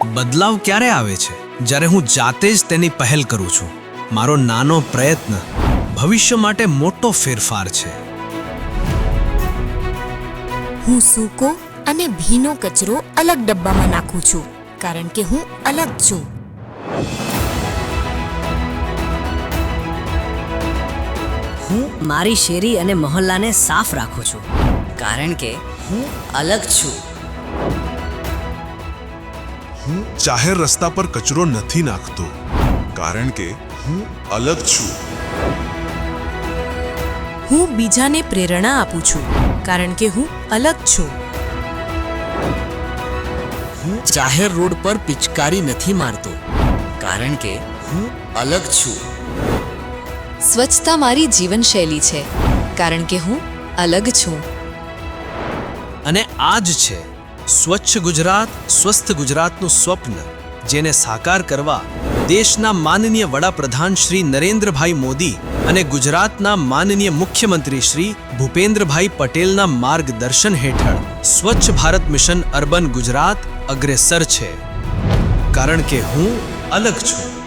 બદલાવ ક્યારે આવે છે? જ્યારે હું જાતે જ તેની પહેલ કરું છું. મારો નાનો પ્રયત્ન ભવિષ્ય માટે મોટો ફેરફાર છે. હું સૂકો અને ભીનો કચરો અલગ ડબ્બામાં નાખું છું, કારણ કે હું અલગ છું. હું મારી શેરી અને મહોલ્લાને સાફ રાખું છું, કારણ કે હું અલગ છું. હું જાહેર રસ્તા પર કચરો નથી નાખતો, કારણ કે હું અલગ છું. હું બીજાને પ્રેરણા આપું છું, કારણ કે હું અલગ છું. હું જાહેર રોડ પર પિચકારી નથી મારતો, કારણ કે હું અલગ છું. સ્વચ્છતા મારી જીવનશૈલી છે, કારણ કે હું અલગ છું. અને આ જ છે સ્વચ્છ ગુજરાત સ્વસ્થ ગુજરાતનું સ્વપ્ન, જેને સાકાર કરવા દેશના માનનીય વડાપ્રધાન શ્રી નરેન્દ્રભાઈ મોદી અને ગુજરાતના માનનીય મુખ્યમંત્રી શ્રી ભૂપેન્દ્રભાઈ પટેલના માર્ગદર્શન હેઠળ સ્વચ્છ ભારત મિશન અર્બન ગુજરાત અગ્રેસર છે, કારણ કે હું અલગ છું.